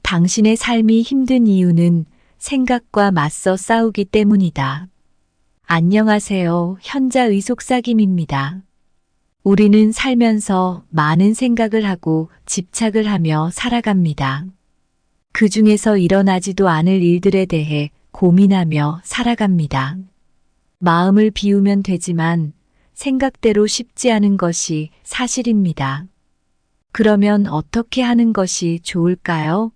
당신의 삶이 힘든 이유는 생각과 맞서 싸우기 때문이다. 안녕하세요. 현자의 속삭임입니다. 우리는 살면서 많은 생각을 하고 집착을 하며 살아갑니다. 그 중에서 일어나지도 않을 일들에 대해 고민하며 살아갑니다. 마음을 비우면 되지만 생각대로 쉽지 않은 것이 사실입니다. 그러면 어떻게 하는 것이 좋을까요?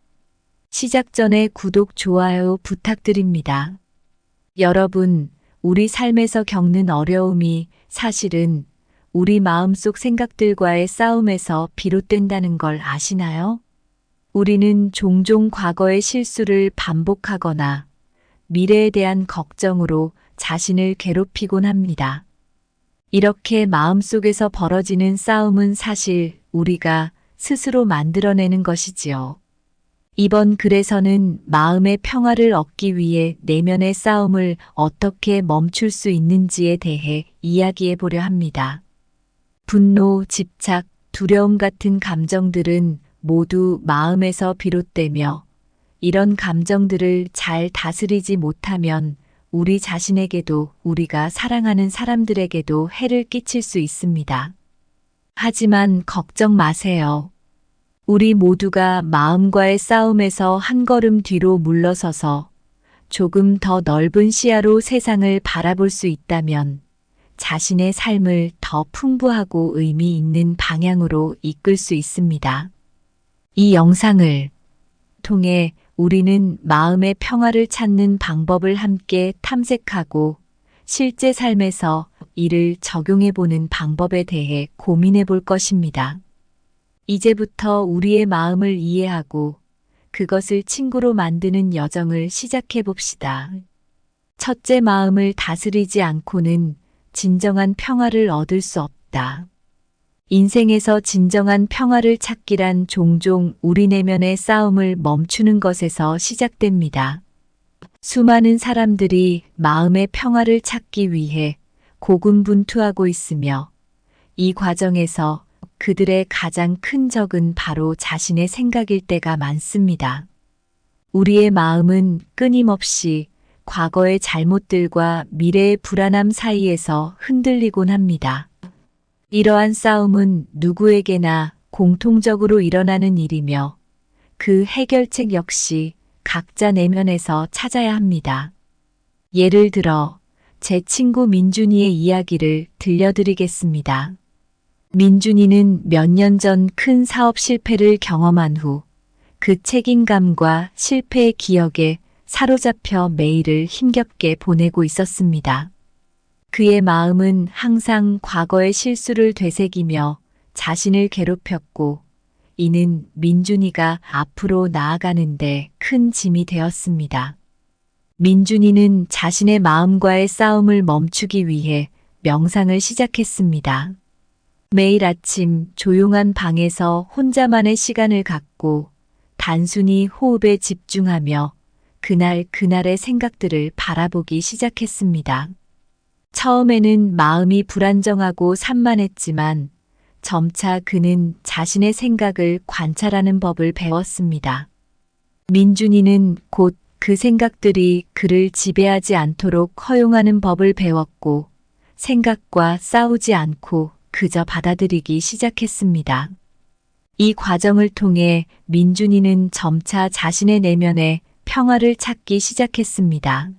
시작 전에 구독, 좋아요 부탁드립니다. 여러분, 우리 삶에서 겪는 어려움이 사실은 우리 마음속 생각들과의 싸움에서 비롯된다는 걸 아시나요? 우리는 종종 과거의 실수를 반복하거나 미래에 대한 걱정으로 자신을 괴롭히곤 합니다. 이렇게 마음속에서 벌어지는 싸움은 사실 우리가 스스로 만들어내는 것이지요. 이번 글에서는 마음의 평화를 얻기 위해 내면의 싸움을 어떻게 멈출 수 있는지에 대해 이야기해 보려 합니다. 분노, 집착, 두려움 같은 감정들은 모두 마음에서 비롯되며 이런 감정들을 잘 다스리지 못하면 우리 자신에게도 우리가 사랑하는 사람들에게도 해를 끼칠 수 있습니다. 하지만 걱정 마세요. 우리 모두가 마음과의 싸움에서 한 걸음 뒤로 물러서서 조금 더 넓은 시야로 세상을 바라볼 수 있다면 자신의 삶을 더 풍부하고 의미 있는 방향으로 이끌 수 있습니다. 이 영상을 통해 우리는 마음의 평화를 찾는 방법을 함께 탐색하고 실제 삶에서 이를 적용해 보는 방법에 대해 고민해 볼 것입니다. 이제부터 우리의 마음을 이해하고 그것을 친구로 만드는 여정을 시작해 봅시다. 첫째, 마음을 다스리지 않고는 진정한 평화를 얻을 수 없다. 인생에서 진정한 평화를 찾기란 종종 우리 내면의 싸움을 멈추는 것에서 시작됩니다. 수많은 사람들이 마음의 평화를 찾기 위해 고군분투하고 있으며 이 과정에서 그들의 가장 큰 적은 바로 자신의 생각일 때가 많습니다. 우리의 마음은 끊임없이 과거의 잘못들과 미래의 불안함 사이에서 흔들리곤 합니다. 이러한 싸움은 누구에게나 공통적으로 일어나는 일이며 그 해결책 역시 각자 내면에서 찾아야 합니다. 예를 들어 제 친구 민준이의 이야기를 들려드리겠습니다. 민준이는 몇 년 전 큰 사업 실패를 경험한 후 그 책임감과 실패의 기억에 사로잡혀 매일을 힘겹게 보내고 있었습니다. 그의 마음은 항상 과거의 실수를 되새기며 자신을 괴롭혔고 이는 민준이가 앞으로 나아가는데 큰 짐이 되었습니다. 민준이는 자신의 마음과의 싸움을 멈추기 위해 명상을 시작했습니다. 매일 아침 조용한 방에서 혼자만의 시간을 갖고 단순히 호흡에 집중하며 그날의 생각들을 바라보기 시작했습니다. 처음에는 마음이 불안정하고 산만했지만 점차 그는 자신의 생각을 관찰하는 법을 배웠습니다. 민준이는 곧 그 생각들이 그를 지배하지 않도록 허용하는 법을 배웠고 생각과 싸우지 않고 그저 받아들이기 시작했습니다. 이 과정을 통해 민준이는 점차 자신의 내면에 평화를 찾기 시작했습니다.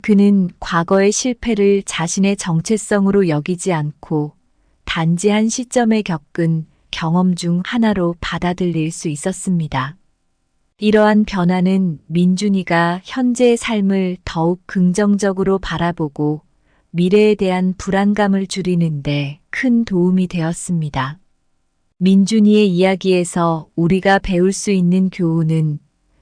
그는 과거의 실패를 자신의 정체성으로 여기지 않고 단지 한 시점에 겪은 경험 중 하나로 받아들일 수 있었습니다. 이러한 변화는 민준이가 현재의 삶을 더욱 긍정적으로 바라보고 미래에 대한 불안감을 줄이는데 큰 도움이 되었습니다. 민준이의 이야기에서 우리가 배울 수 있는 교훈은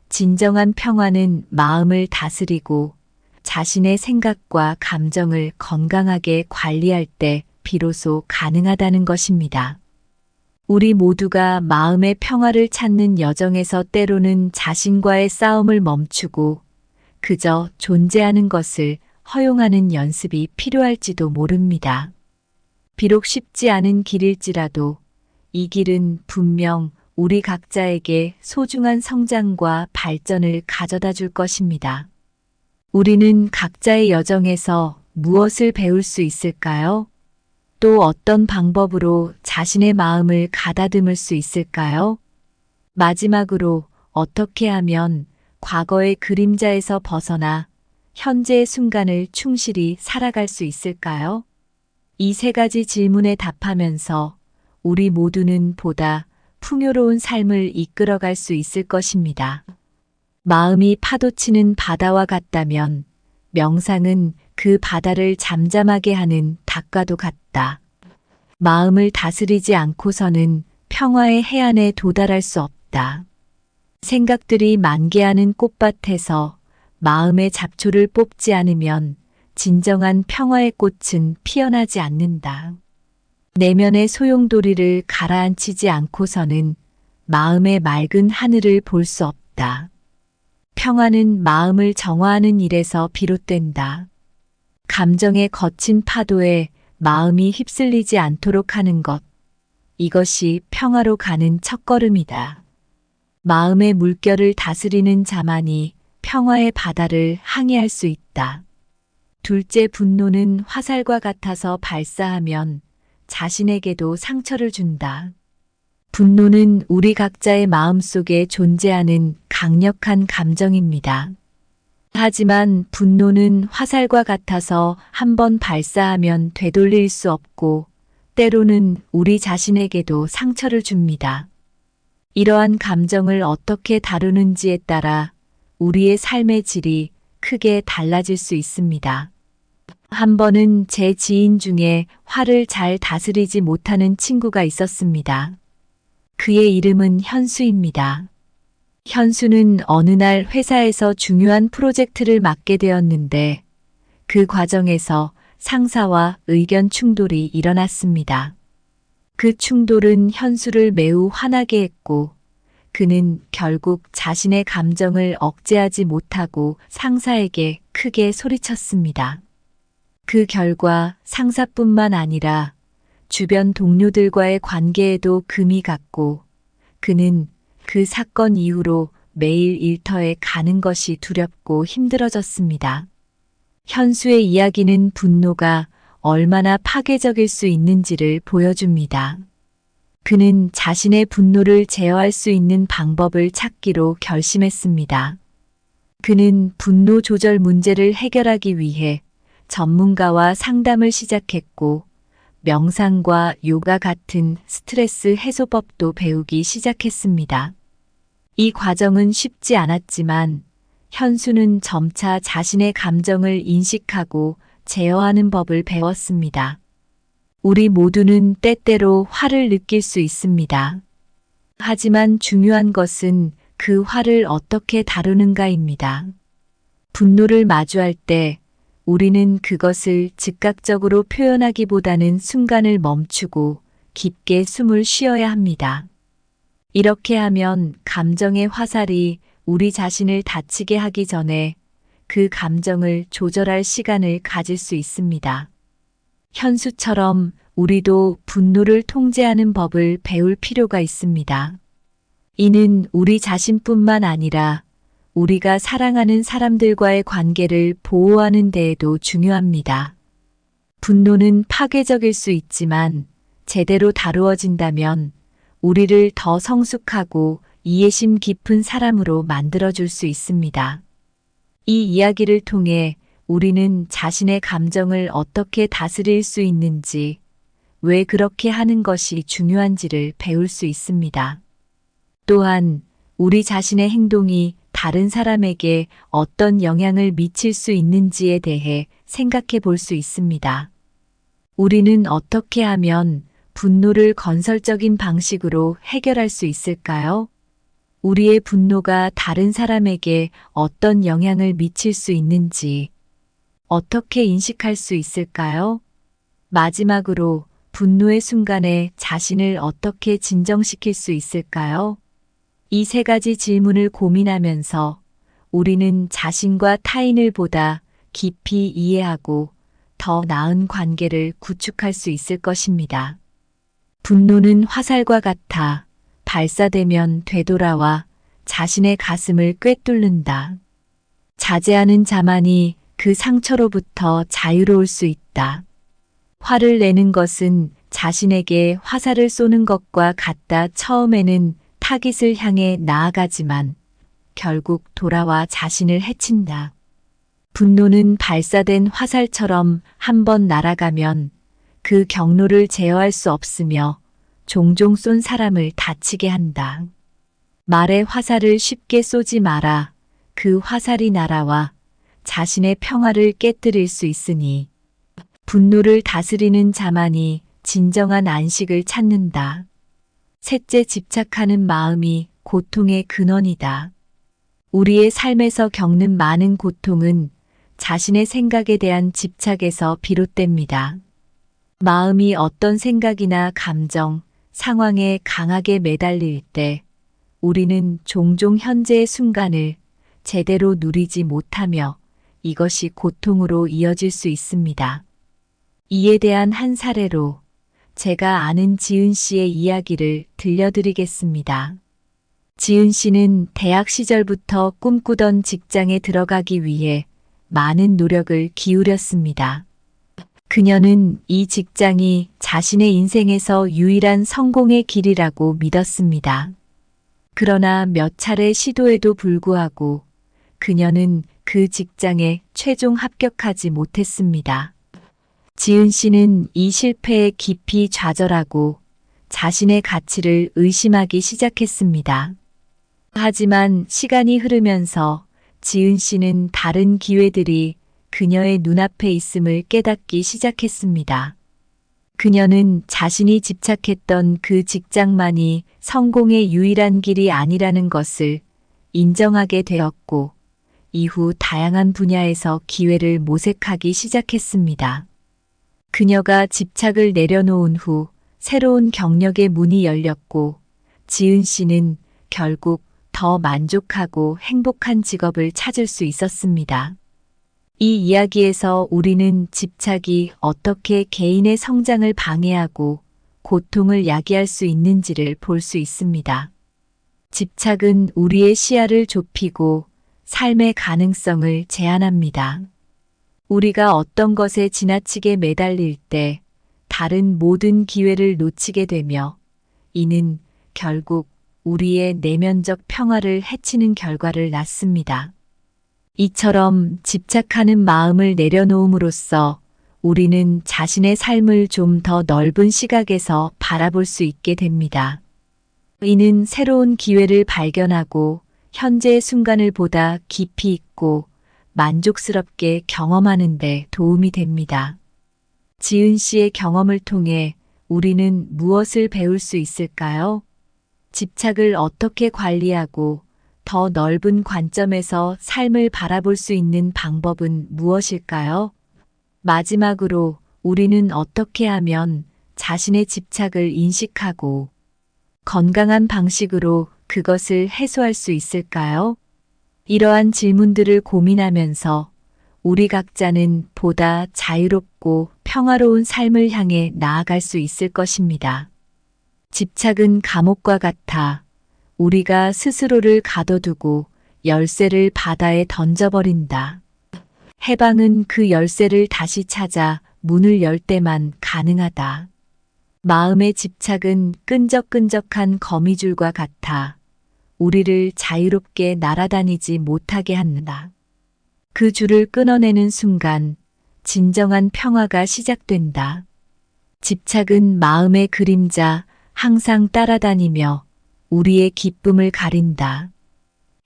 진정한 평화는 마음을 다스리고 자신의 생각과 감정을 건강하게 관리할 때 비로소 가능하다는 것입니다. 우리 모두가 마음의 평화를 찾는 여정에서 때로는 자신과의 싸움을 멈추고 그저 존재하는 것을 허용하는 연습이 필요할지도 모릅니다. 비록 쉽지 않은 길일지라도 이 길은 분명 우리 각자에게 소중한 성장과 발전을 가져다 줄 것입니다. 우리는 각자의 여정에서 무엇을 배울 수 있을까요? 또 어떤 방법으로 자신의 마음을 가다듬을 수 있을까요? 마지막으로 어떻게 하면 과거의 그림자에서 벗어나 현재의 순간을 충실히 살아갈 수 있을까요? 이 세 가지 질문에 답하면서 우리 모두는 보다 풍요로운 삶을 이끌어갈 수 있을 것입니다. 마음이 파도치는 바다와 같다면 명상은 그 바다를 잠잠하게 하는 닭과도 같다. 마음을 다스리지 않고서는 평화의 해안에 도달할 수 없다. 생각들이 만개하는 꽃밭에서 마음의 잡초를 뽑지 않으면 진정한 평화의 꽃은 피어나지 않는다. 내면의 소용돌이를 가라앉히지 않고서는 마음의 맑은 하늘을 볼 수 없다. 평화는 마음을 정화하는 일에서 비롯된다. 감정의 거친 파도에 마음이 휩쓸리지 않도록 하는 것. 이것이 평화로 가는 첫걸음이다. 마음의 물결을 다스리는 자만이 평화의 바다를 항해할 수 있다. 둘째, 분노는 화살과 같아서 발사하면 자신에게도 상처를 준다. 분노는 우리 각자의 마음속에 존재하는 강력한 감정입니다. 하지만 분노는 화살과 같아서 한번 발사하면 되돌릴 수 없고 때로는 우리 자신에게도 상처를 줍니다. 이러한 감정을 어떻게 다루는지에 따라 우리의 삶의 질이 크게 달라질 수 있습니다. 한 번은 제 지인 중에 화를 잘 다스리지 못하는 친구가 있었습니다. 그의 이름은 현수입니다. 현수는 어느 날 회사에서 중요한 프로젝트를 맡게 되었는데 그 과정에서 상사와 의견 충돌이 일어났습니다. 그 충돌은 현수를 매우 화나게 했고 그는 결국 자신의 감정을 억제하지 못하고 상사에게 크게 소리쳤습니다. 그 결과 상사뿐만 아니라 주변 동료들과의 관계에도 금이 갔고 그는 그 사건 이후로 매일 일터에 가는 것이 두렵고 힘들어졌습니다. 현수의 이야기는 분노가 얼마나 파괴적일 수 있는지를 보여줍니다. 그는 자신의 분노를 제어할 수 있는 방법을 찾기로 결심했습니다. 그는 분노 조절 문제를 해결하기 위해 전문가와 상담을 시작했고 명상과 요가 같은 스트레스 해소법도 배우기 시작했습니다. 이 과정은 쉽지 않았지만 현수는 점차 자신의 감정을 인식하고 제어하는 법을 배웠습니다. 우리 모두는 때때로 화를 느낄 수 있습니다. 하지만 중요한 것은 그 화를 어떻게 다루는가입니다. 분노를 마주할 때 우리는 그것을 즉각적으로 표현하기보다는 순간을 멈추고 깊게 숨을 쉬어야 합니다. 이렇게 하면 감정의 화살이 우리 자신을 다치게 하기 전에 그 감정을 조절할 시간을 가질 수 있습니다. 현수처럼 우리도 분노를 통제하는 법을 배울 필요가 있습니다. 이는 우리 자신뿐만 아니라 우리가 사랑하는 사람들과의 관계를 보호하는 데에도 중요합니다. 분노는 파괴적일 수 있지만 제대로 다루어진다면 우리를 더 성숙하고 이해심 깊은 사람으로 만들어줄 수 있습니다. 이 이야기를 통해 우리는 자신의 감정을 어떻게 다스릴 수 있는지, 왜 그렇게 하는 것이 중요한지를 배울 수 있습니다. 또한 우리 자신의 행동이 다른 사람에게 어떤 영향을 미칠 수 있는지에 대해 생각해 볼 수 있습니다. 우리는 어떻게 하면 분노를 건설적인 방식으로 해결할 수 있을까요? 우리의 분노가 다른 사람에게 어떤 영향을 미칠 수 있는지 어떻게 인식할 수 있을까요? 마지막으로 분노의 순간에 자신을 어떻게 진정시킬 수 있을까요? 이 세 가지 질문을 고민하면서 우리는 자신과 타인을 보다 깊이 이해하고 더 나은 관계를 구축할 수 있을 것입니다. 분노는 화살과 같아 발사되면 되돌아와 자신의 가슴을 꿰뚫는다. 자제하는 자만이 그 상처로부터 자유로울 수 있다. 화를 내는 것은 자신에게 화살을 쏘는 것과 같다. 처음에는 타깃을 향해 나아가지만 결국 돌아와 자신을 해친다. 분노는 발사된 화살처럼 한번 날아가면 그 경로를 제어할 수 없으며 종종 쏜 사람을 다치게 한다. 말에 화살을 쉽게 쏘지 마라. 그 화살이 날아와 자신의 평화를 깨뜨릴 수 있으니 분노를 다스리는 자만이 진정한 안식을 찾는다. 셋째, 집착하는 마음이 고통의 근원이다. 우리의 삶에서 겪는 많은 고통은 자신의 생각에 대한 집착에서 비롯됩니다. 마음이 어떤 생각이나 감정, 상황에 강하게 매달릴 때 우리는 종종 현재의 순간을 제대로 누리지 못하며 이것이 고통으로 이어질 수 있습니다. 이에 대한 한 사례로 제가 아는 지은 씨의 이야기를 들려드리겠습니다. 지은 씨는 대학 시절부터 꿈꾸던 직장에 들어가기 위해 많은 노력을 기울였습니다. 그녀는 이 직장이 자신의 인생에서 유일한 성공의 길이라고 믿었습니다. 그러나 몇 차례 시도에도 불구하고 그녀는 그 직장에 최종 합격하지 못했습니다. 지은 씨는 이 실패에 깊이 좌절하고 자신의 가치를 의심하기 시작했습니다. 하지만 시간이 흐르면서 지은 씨는 다른 기회들이 그녀의 눈앞에 있음을 깨닫기 시작했습니다. 그녀는 자신이 집착했던 그 직장만이 성공의 유일한 길이 아니라는 것을 인정하게 되었고, 이후 다양한 분야에서 기회를 모색하기 시작했습니다. 그녀가 집착을 내려놓은 후 새로운 경력의 문이 열렸고, 지은 씨는 결국 더 만족하고 행복한 직업을 찾을 수 있었습니다. 이 이야기에서 우리는 집착이 어떻게 개인의 성장을 방해하고 고통을 야기할 수 있는지를 볼 수 있습니다. 집착은 우리의 시야를 좁히고 삶의 가능성을 제한합니다. 우리가 어떤 것에 지나치게 매달릴 때 다른 모든 기회를 놓치게 되며 이는 결국 우리의 내면적 평화를 해치는 결과를 낳습니다. 이처럼 집착하는 마음을 내려놓음으로써 우리는 자신의 삶을 좀 더 넓은 시각에서 바라볼 수 있게 됩니다. 이는 새로운 기회를 발견하고 현재의 순간을 보다 깊이 있고 만족스럽게 경험하는 데 도움이 됩니다. 지은 씨의 경험을 통해 우리는 무엇을 배울 수 있을까요? 집착을 어떻게 관리하고 더 넓은 관점에서 삶을 바라볼 수 있는 방법은 무엇일까요? 마지막으로 우리는 어떻게 하면 자신의 집착을 인식하고 건강한 방식으로 그것을 해소할 수 있을까요? 이러한 질문들을 고민하면서 우리 각자는 보다 자유롭고 평화로운 삶을 향해 나아갈 수 있을 것입니다. 집착은 감옥과 같아 우리가 스스로를 가둬두고 열쇠를 바다에 던져버린다. 해방은 그 열쇠를 다시 찾아 문을 열 때만 가능하다. 마음의 집착은 끈적끈적한 거미줄과 같아 우리를 자유롭게 날아다니지 못하게 한다. 그 줄을 끊어내는 순간 진정한 평화가 시작된다. 집착은 마음의 그림자, 항상 따라다니며 우리의 기쁨을 가린다.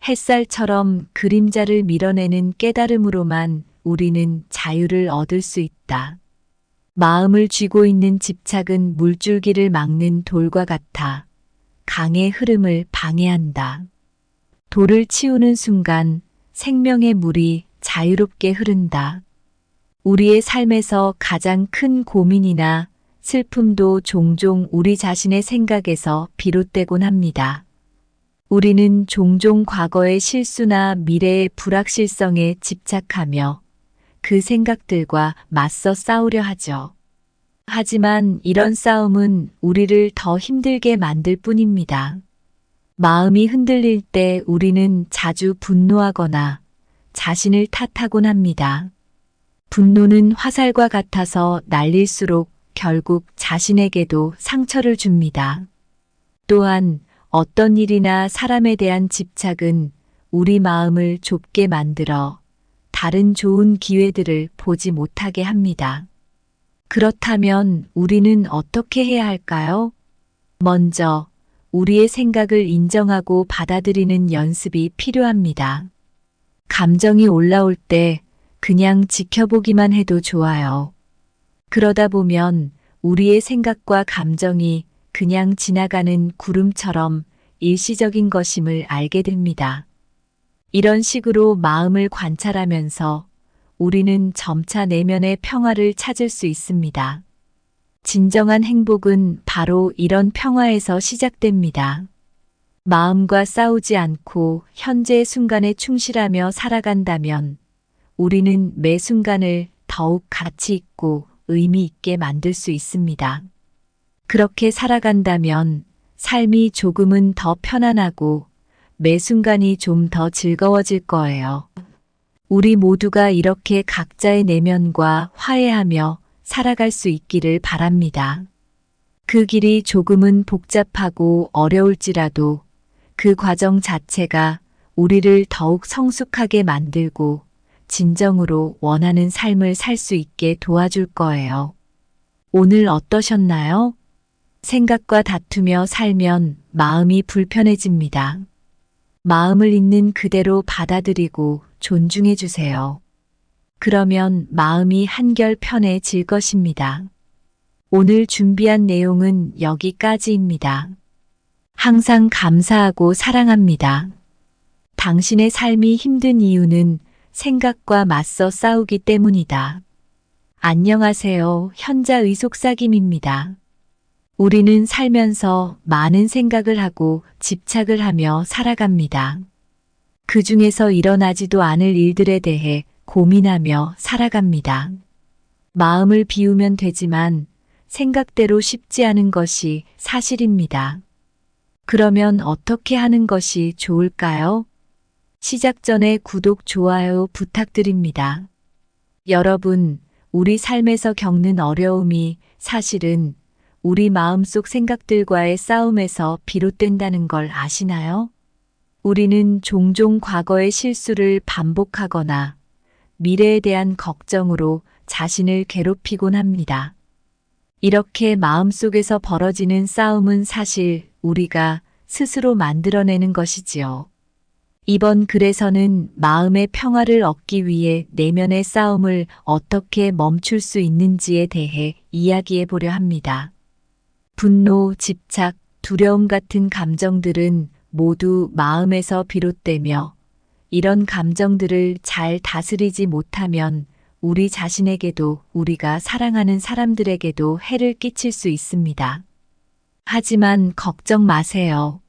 햇살처럼 그림자를 밀어내는 깨달음으로만 우리는 자유를 얻을 수 있다. 마음을 쥐고 있는 집착은 물줄기를 막는 돌과 같아 강의 흐름을 방해한다. 돌을 치우는 순간 생명의 물이 자유롭게 흐른다. 우리의 삶에서 가장 큰 고민이나 슬픔도 종종 우리 자신의 생각에서 비롯되곤 합니다. 우리는 종종 과거의 실수나 미래의 불확실성에 집착하며 그 생각들과 맞서 싸우려 하죠. 하지만 이런 싸움은 우리를 더 힘들게 만들 뿐입니다. 마음이 흔들릴 때 우리는 자주 분노하거나 자신을 탓하곤 합니다. 분노는 화살과 같아서 날릴수록 결국 자신에게도 상처를 줍니다. 또한 어떤 일이나 사람에 대한 집착은 우리 마음을 좁게 만들어 다른 좋은 기회들을 보지 못하게 합니다. 그렇다면 우리는 어떻게 해야 할까요? 먼저 우리의 생각을 인정하고 받아들이는 연습이 필요합니다. 감정이 올라올 때 그냥 지켜보기만 해도 좋아요. 그러다 보면 우리의 생각과 감정이 그냥 지나가는 구름처럼 일시적인 것임을 알게 됩니다. 이런 식으로 마음을 관찰하면서 우리는 점차 내면의 평화를 찾을 수 있습니다. 진정한 행복은 바로 이런 평화에서 시작됩니다. 마음과 싸우지 않고 현재의 순간에 충실하며 살아간다면 우리는 매 순간을 더욱 가치 있고 의미 있게 만들 수 있습니다. 그렇게 살아간다면 삶이 조금은 더 편안하고 매 순간이 좀 더 즐거워질 거예요. 우리 모두가 이렇게 각자의 내면과 화해하며 살아갈 수 있기를 바랍니다. 그 길이 조금은 복잡하고 어려울지라도 그 과정 자체가 우리를 더욱 성숙하게 만들고 진정으로 원하는 삶을 살 수 있게 도와줄 거예요. 오늘 어떠셨나요? 생각과 다투며 살면 마음이 불편해집니다. 마음을 있는 그대로 받아들이고 존중해 주세요. 그러면 마음이 한결 편해질 것입니다. 오늘 준비한 내용은 여기까지입니다. 항상 감사하고 사랑합니다. 당신의 삶이 힘든 이유는 생각과 맞서 싸우기 때문이다. 안녕하세요. 현자의 속삭임입니다. 우리는 살면서 많은 생각을 하고 집착을 하며 살아갑니다. 그 중에서 일어나지도 않을 일들에 대해 고민하며 살아갑니다. 마음을 비우면 되지만 생각대로 쉽지 않은 것이 사실입니다. 그러면 어떻게 하는 것이 좋을까요? 시작 전에 구독, 좋아요 부탁드립니다. 여러분, 우리 삶에서 겪는 어려움이 사실은 우리 마음속 생각들과의 싸움에서 비롯된다는 걸 아시나요? 우리는 종종 과거의 실수를 반복하거나 미래에 대한 걱정으로 자신을 괴롭히곤 합니다. 이렇게 마음속에서 벌어지는 싸움은 사실 우리가 스스로 만들어내는 것이지요. 이번 글에서는 마음의 평화를 얻기 위해 내면의 싸움을 어떻게 멈출 수 있는지에 대해 이야기해 보려 합니다. 분노, 집착, 두려움 같은 감정들은 모두 마음에서 비롯되며 이런 감정들을 잘 다스리지 못하면 우리 자신에게도 우리가 사랑하는 사람들에게도 해를 끼칠 수 있습니다. 하지만 걱정 마세요.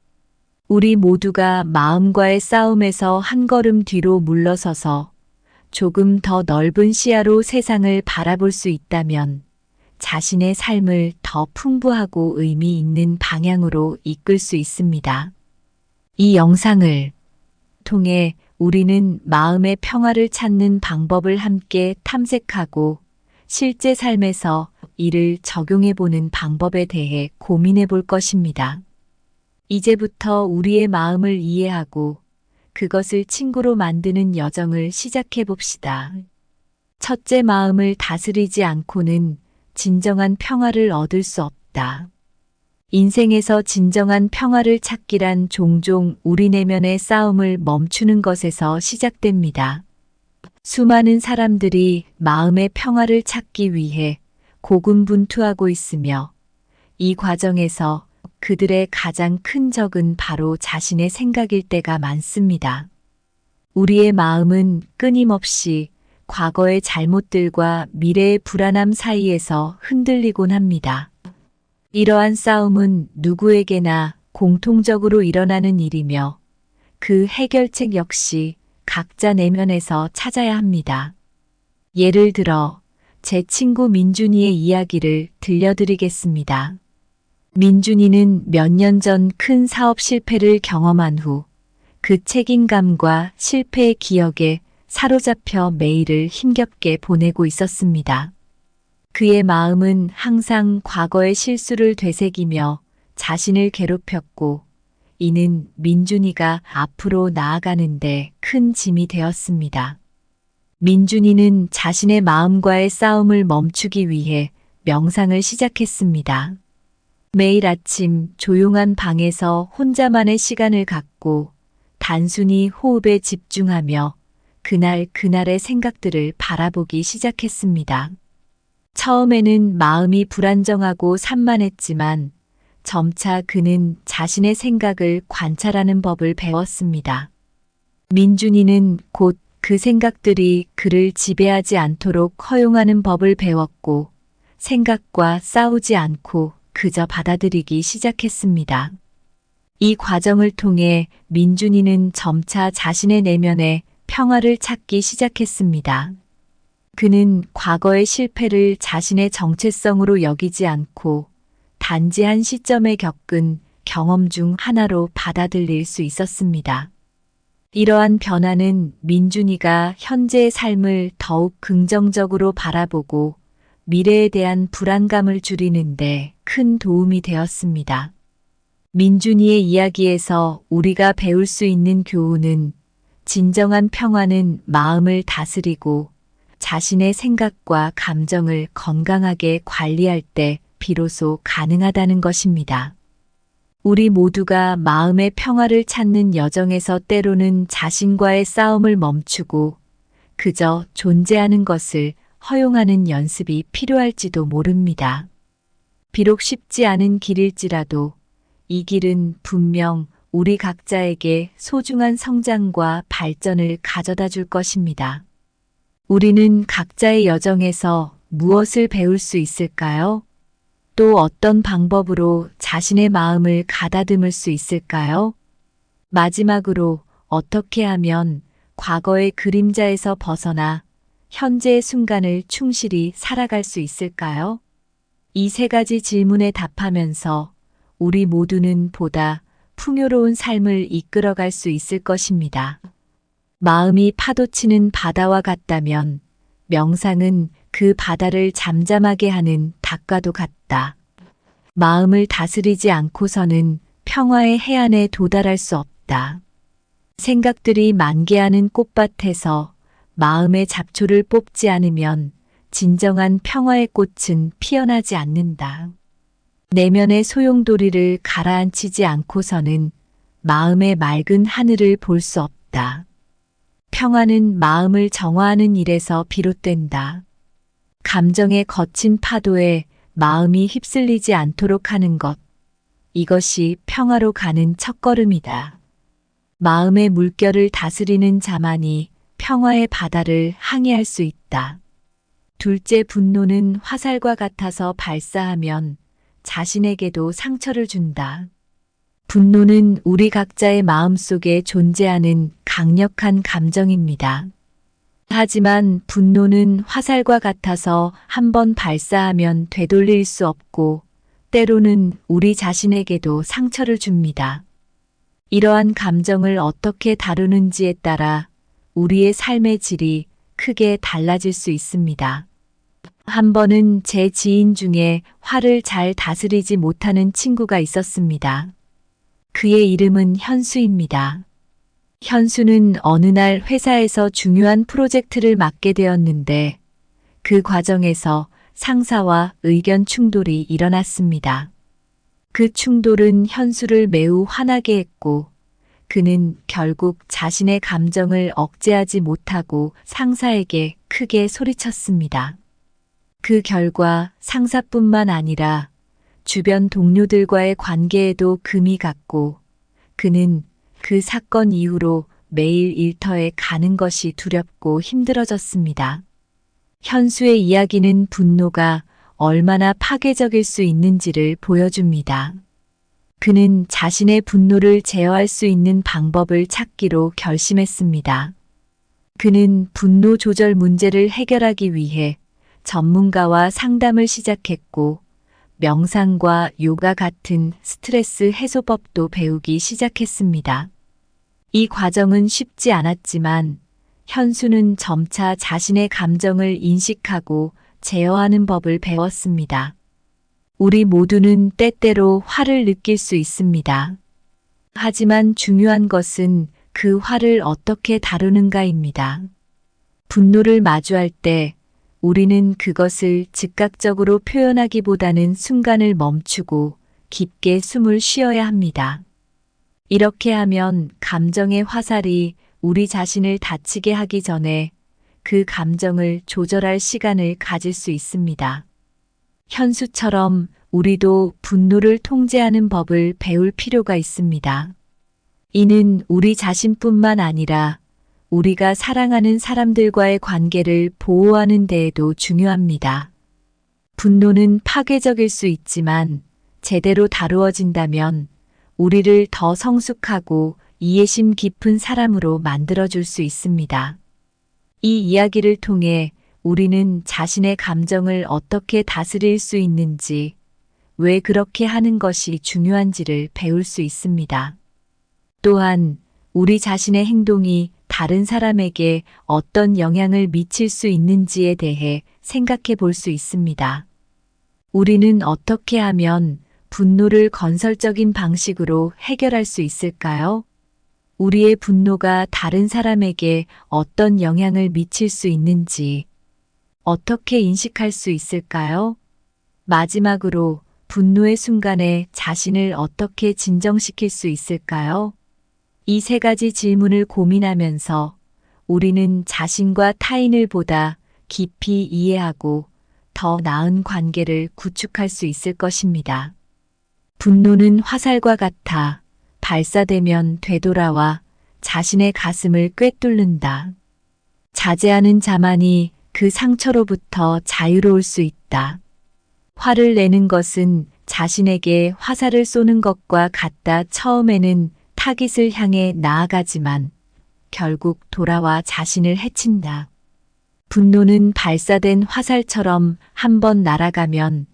우리 모두가 마음과의 싸움에서 한 걸음 뒤로 물러서서 조금 더 넓은 시야로 세상을 바라볼 수 있다면 자신의 삶을 더 풍부하고 의미 있는 방향으로 이끌 수 있습니다. 이 영상을 통해 우리는 마음의 평화를 찾는 방법을 함께 탐색하고 실제 삶에서 이를 적용해 보는 방법에 대해 고민해 볼 것입니다. 이제부터 우리의 마음을 이해하고 그것을 친구로 만드는 여정을 시작해 봅시다. 첫째, 마음을 다스리지 않고는 진정한 평화를 얻을 수 없다. 인생에서 진정한 평화를 찾기란 종종 우리 내면의 싸움을 멈추는 것에서 시작됩니다. 수많은 사람들이 마음의 평화를 찾기 위해 고군분투하고 있으며 이 과정에서 그들의 가장 큰 적은 바로 자신의 생각일 때가 많습니다. 우리의 마음은 끊임없이 과거의 잘못들과 미래의 불안함 사이에서 흔들리곤 합니다. 이러한 싸움은 누구에게나 공통적으로 일어나는 일이며 그 해결책 역시 각자 내면에서 찾아야 합니다. 예를 들어 제 친구 민준이의 이야기를 들려드리겠습니다. 민준이는 몇 년 전 큰 사업 실패를 경험한 후 그 책임감과 실패의 기억에 사로잡혀 매일을 힘겹게 보내고 있었습니다. 그의 마음은 항상 과거의 실수를 되새기며 자신을 괴롭혔고, 이는 민준이가 앞으로 나아가는데 큰 짐이 되었습니다. 민준이는 자신의 마음과의 싸움을 멈추기 위해 명상을 시작했습니다. 매일 아침 조용한 방에서 혼자만의 시간을 갖고 단순히 호흡에 집중하며 그날의 생각들을 바라보기 시작했습니다. 처음에는 마음이 불안정하고 산만했지만 점차 그는 자신의 생각을 관찰하는 법을 배웠습니다. 민준이는 곧 그 생각들이 그를 지배하지 않도록 허용하는 법을 배웠고, 생각과 싸우지 않고 그저 받아들이기 시작했습니다. 이 과정을 통해 민준이는 점차 자신의 내면에 평화를 찾기 시작했습니다. 그는 과거의 실패를 자신의 정체성으로 여기지 않고 단지 한 시점에 겪은 경험 중 하나로 받아들일 수 있었습니다. 이러한 변화는 민준이가 현재의 삶을 더욱 긍정적으로 바라보고 미래에 대한 불안감을 줄이는데 큰 도움이 되었습니다. 민준이의 이야기에서 우리가 배울 수 있는 교훈은, 진정한 평화는 마음을 다스리고 자신의 생각과 감정을 건강하게 관리할 때 비로소 가능하다는 것입니다. 우리 모두가 마음의 평화를 찾는 여정에서 때로는 자신과의 싸움을 멈추고 그저 존재하는 것을 허용하는 연습이 필요할지도 모릅니다. 비록 쉽지 않은 길일지라도 이 길은 분명 우리 각자에게 소중한 성장과 발전을 가져다 줄 것입니다. 우리는 각자의 여정에서 무엇을 배울 수 있을까요? 또 어떤 방법으로 자신의 마음을 가다듬을 수 있을까요? 마지막으로 어떻게 하면 과거의 그림자에서 벗어나 현재의 순간을 충실히 살아갈 수 있을까요? 이 세 가지 질문에 답하면서 우리 모두는 보다 풍요로운 삶을 이끌어갈 수 있을 것입니다. 마음이 파도치는 바다와 같다면 명상은 그 바다를 잠잠하게 하는 닭과도 같다. 마음을 다스리지 않고서는 평화의 해안에 도달할 수 없다. 생각들이 만개하는 꽃밭에서 마음의 잡초를 뽑지 않으면 진정한 평화의 꽃은 피어나지 않는다. 내면의 소용돌이를 가라앉히지 않고서는 마음의 맑은 하늘을 볼 수 없다. 평화는 마음을 정화하는 일에서 비롯된다. 감정의 거친 파도에 마음이 휩쓸리지 않도록 하는 것, 이것이 평화로 가는 첫걸음이다. 마음의 물결을 다스리는 자만이 평화의 바다를 항해할 수 있다. 둘째, 분노는 화살과 같아서 발사하면 자신에게도 상처를 준다. 분노는 우리 각자의 마음속에 존재하는 강력한 감정입니다. 하지만 분노는 화살과 같아서 한번 발사하면 되돌릴 수 없고 때로는 우리 자신에게도 상처를 줍니다. 이러한 감정을 어떻게 다루는지에 따라 우리의 삶의 질이 크게 달라질 수 있습니다. 한 번은 제 지인 중에 화를 잘 다스리지 못하는 친구가 있었습니다. 그의 이름은 현수입니다. 현수는 어느 날 회사에서 중요한 프로젝트를 맡게 되었는데 그 과정에서 상사와 의견 충돌이 일어났습니다. 그 충돌은 현수를 매우 화나게 했고 그는 결국 자신의 감정을 억제하지 못하고 상사에게 크게 소리쳤습니다. 그 결과 상사뿐만 아니라 주변 동료들과의 관계에도 금이 갔고 그는 그 사건 이후로 매일 일터에 가는 것이 두렵고 힘들어졌습니다. 현수의 이야기는 분노가 얼마나 파괴적일 수 있는지를 보여줍니다. 그는 자신의 분노를 제어할 수 있는 방법을 찾기로 결심했습니다. 그는 분노 조절 문제를 해결하기 위해 전문가와 상담을 시작했고 명상과 요가 같은 스트레스 해소법도 배우기 시작했습니다. 이 과정은 쉽지 않았지만 현수는 점차 자신의 감정을 인식하고 제어하는 법을 배웠습니다. 우리 모두는 때때로 화를 느낄 수 있습니다. 하지만 중요한 것은 그 화를 어떻게 다루는가입니다. 분노를 마주할 때 우리는 그것을 즉각적으로 표현하기보다는 순간을 멈추고 깊게 숨을 쉬어야 합니다. 이렇게 하면 감정의 화살이 우리 자신을 다치게 하기 전에 그 감정을 조절할 시간을 가질 수 있습니다. 현수처럼 우리도 분노를 통제하는 법을 배울 필요가 있습니다. 이는 우리 자신뿐만 아니라 우리가 사랑하는 사람들과의 관계를 보호하는 데에도 중요합니다. 분노는 파괴적일 수 있지만 제대로 다루어진다면 우리를 더 성숙하고 이해심 깊은 사람으로 만들어줄 수 있습니다. 이 이야기를 통해 우리는 자신의 감정을 어떻게 다스릴 수 있는지, 왜 그렇게 하는 것이 중요한지를 배울 수 있습니다. 또한 우리 자신의 행동이 다른 사람에게 어떤 영향을 미칠 수 있는지에 대해 생각해 볼 수 있습니다. 우리는 어떻게 하면 분노를 건설적인 방식으로 해결할 수 있을까요? 우리의 분노가 다른 사람에게 어떤 영향을 미칠 수 있는지 어떻게 인식할 수 있을까요? 마지막으로 분노의 순간에 자신을 어떻게 진정시킬 수 있을까요? 이 세 가지 질문을 고민하면서 우리는 자신과 타인을 보다 깊이 이해하고 더 나은 관계를 구축할 수 있을 것입니다. 분노는 화살과 같아 발사되면 되돌아와 자신의 가슴을 꿰뚫는다. 자제하는 자만이 그 상처로부터 자유로울 수 있다. 화를 내는 것은 자신에게 화살을 쏘는 것과 같다. 처음에는 타깃을 향해 나아가지만 결국 돌아와 자신을 해친다. 분노는 발사된 화살처럼 한번 날아가면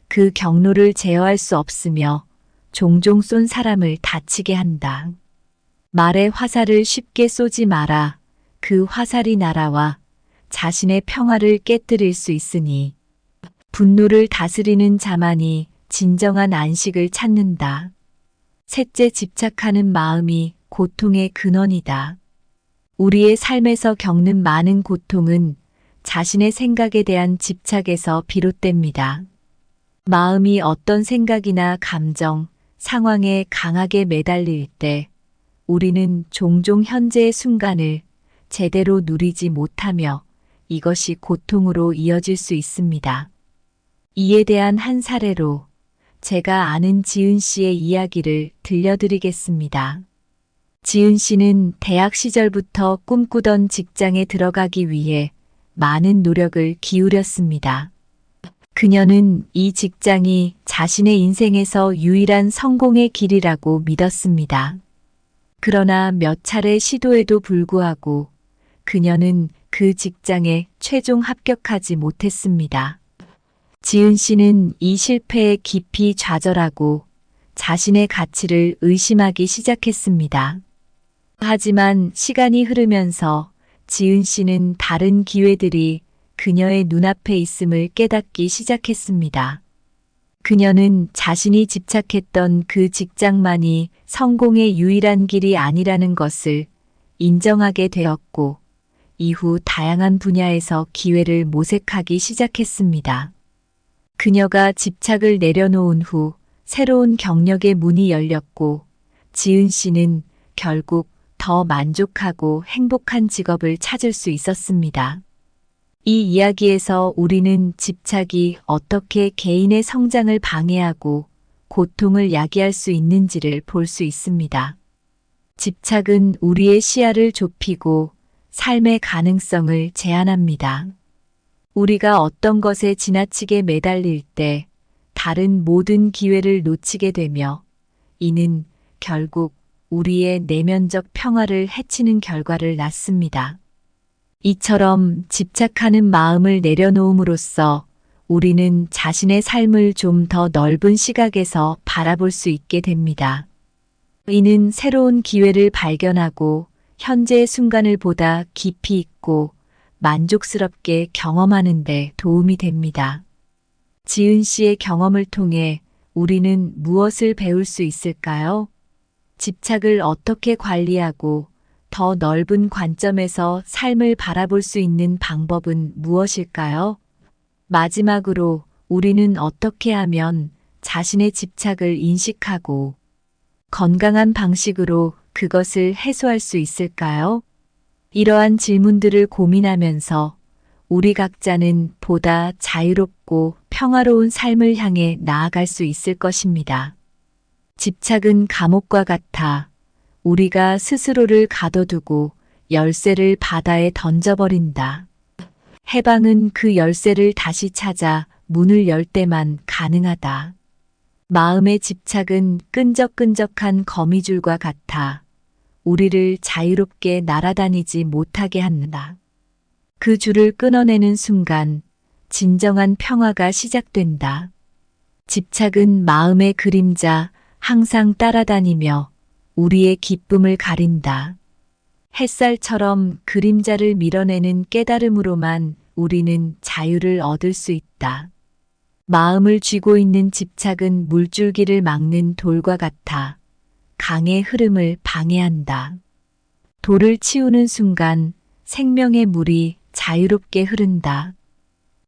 그 경로를 제어할 수 없으며 종종 쏜 사람을 다치게 한다. 말의 화살을 쉽게 쏘지 마라. 그 화살이 날아와 자신의 평화를 깨뜨릴 수 있으니 분노를 다스리는 자만이 진정한 안식을 찾는다. 셋째, 집착하는 마음이 고통의 근원이다. 우리의 삶에서 겪는 많은 고통은 자신의 생각에 대한 집착에서 비롯됩니다. 마음이 어떤 생각이나 감정, 상황에 강하게 매달릴 때 우리는 종종 현재의 순간을 제대로 누리지 못하며 이것이 고통으로 이어질 수 있습니다. 이에 대한 한 사례로 제가 아는 지은 씨의 이야기를 들려드리겠습니다. 지은 씨는 대학 시절부터 꿈꾸던 직장에 들어가기 위해 많은 노력을 기울였습니다. 그녀는 이 직장이 자신의 인생에서 유일한 성공의 길이라고 믿었습니다. 그러나 몇 차례 시도에도 불구하고 그녀는 그 직장에 최종 합격하지 못했습니다. 지은 씨는 이 실패에 깊이 좌절하고 자신의 가치를 의심하기 시작했습니다. 하지만 시간이 흐르면서 지은 씨는 다른 기회들이 그녀의 눈앞에 있음을 깨닫기 시작했습니다. 그녀는 자신이 집착했던 그 직장만이 성공의 유일한 길이 아니라는 것을 인정하게 되었고, 이후 다양한 분야에서 기회를 모색하기 시작했습니다. 그녀가 집착을 내려놓은 후 새로운 경력의 문이 열렸고, 지은 씨는 결국 더 만족하고 행복한 직업을 찾을 수 있었습니다. 이 이야기에서 우리는 집착이 어떻게 개인의 성장을 방해하고 고통을 야기할 수 있는지를 볼 수 있습니다. 집착은 우리의 시야를 좁히고 삶의 가능성을 제한합니다. 우리가 어떤 것에 지나치게 매달릴 때 다른 모든 기회를 놓치게 되며 이는 결국 우리의 내면적 평화를 해치는 결과를 낳습니다. 이처럼 집착하는 마음을 내려놓음으로써 우리는 자신의 삶을 좀 더 넓은 시각에서 바라볼 수 있게 됩니다. 이는 새로운 기회를 발견하고 현재의 순간을 보다 깊이 있고 만족스럽게 경험하는 데 도움이 됩니다. 지은 씨의 경험을 통해 우리는 무엇을 배울 수 있을까요? 집착을 어떻게 관리하고 더 넓은 관점에서 삶을 바라볼 수 있는 방법은 무엇일까요? 마지막으로 우리는 어떻게 하면 자신의 집착을 인식하고 건강한 방식으로 그것을 해소할 수 있을까요? 이러한 질문들을 고민하면서 우리 각자는 보다 자유롭고 평화로운 삶을 향해 나아갈 수 있을 것입니다. 집착은 감옥과 같아 우리가 스스로를 가둬두고 열쇠를 바다에 던져버린다. 해방은 그 열쇠를 다시 찾아 문을 열 때만 가능하다. 마음의 집착은 끈적끈적한 거미줄과 같아 우리를 자유롭게 날아다니지 못하게 한다. 그 줄을 끊어내는 순간 진정한 평화가 시작된다. 집착은 마음의 그림자, 항상 따라다니며 우리의 기쁨을 가린다. 햇살처럼 그림자를 밀어내는 깨달음으로만 우리는 자유를 얻을 수 있다. 마음을 쥐고 있는 집착은 물줄기를 막는 돌과 같아 강의 흐름을 방해한다. 돌을 치우는 순간 생명의 물이 자유롭게 흐른다.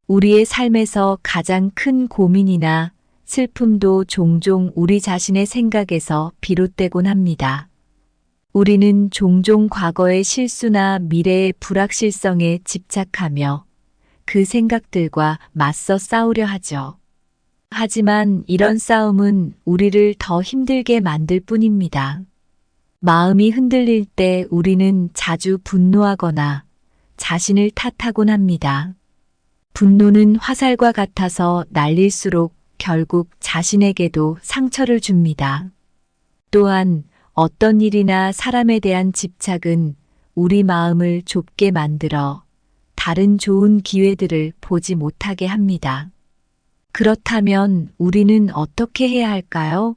우리의 삶에서 가장 큰 고민이나 슬픔도 종종 우리 자신의 생각에서 비롯되곤 합니다. 우리는 종종 과거의 실수나 미래의 불확실성에 집착하며 그 생각들과 맞서 싸우려 하죠. 하지만 이런 싸움은 우리를 더 힘들게 만들 뿐입니다. 마음이 흔들릴 때 우리는 자주 분노하거나 자신을 탓하곤 합니다. 분노는 화살과 같아서 날릴수록 결국 자신에게도 상처를 줍니다. 또한 어떤 일이나 사람에 대한 집착은 우리 마음을 좁게 만들어 다른 좋은 기회들을 보지 못하게 합니다. 그렇다면 우리는 어떻게 해야 할까요?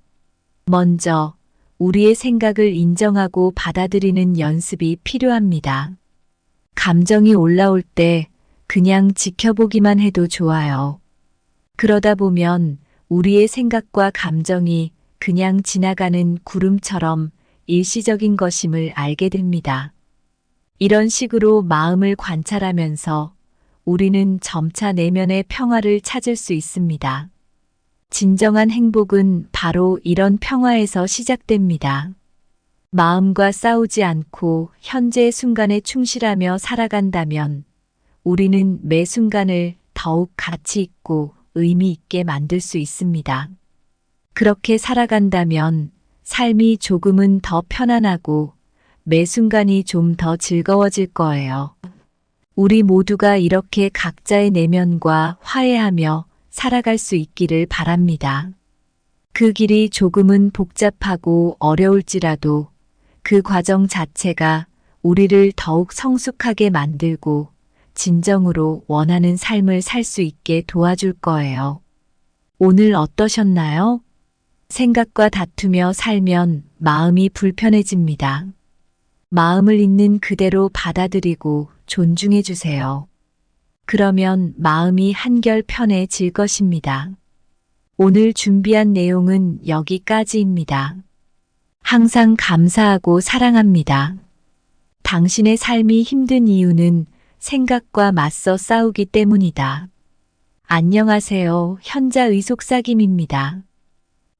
먼저 우리의 생각을 인정하고 받아들이는 연습이 필요합니다. 감정이 올라올 때 그냥 지켜보기만 해도 좋아요. 그러다 보면 우리의 생각과 감정이 그냥 지나가는 구름처럼 일시적인 것임을 알게 됩니다. 이런 식으로 마음을 관찰하면서 우리는 점차 내면의 평화를 찾을 수 있습니다. 진정한 행복은 바로 이런 평화에서 시작됩니다. 마음과 싸우지 않고 현재의 순간에 충실하며 살아간다면 우리는 매 순간을 더욱 가치 있고 의미 있게 만들 수 있습니다. 그렇게 살아간다면 삶이 조금은 더 편안하고 매 순간이 좀 더 즐거워질 거예요. 우리 모두가 이렇게 각자의 내면과 화해하며 살아갈 수 있기를 바랍니다. 그 길이 조금은 복잡하고 어려울지라도 그 과정 자체가 우리를 더욱 성숙하게 만들고 진정으로 원하는 삶을 살 수 있게 도와줄 거예요. 오늘 어떠셨나요? 생각과 다투며 살면 마음이 불편해집니다. 마음을 있는 그대로 받아들이고 존중해 주세요. 그러면 마음이 한결 편해질 것입니다. 오늘 준비한 내용은 여기까지입니다. 항상 감사하고 사랑합니다. 당신의 삶이 힘든 이유는 생각과 맞서 싸우기 때문이다. 안녕하세요. 현자의 속삭임입니다.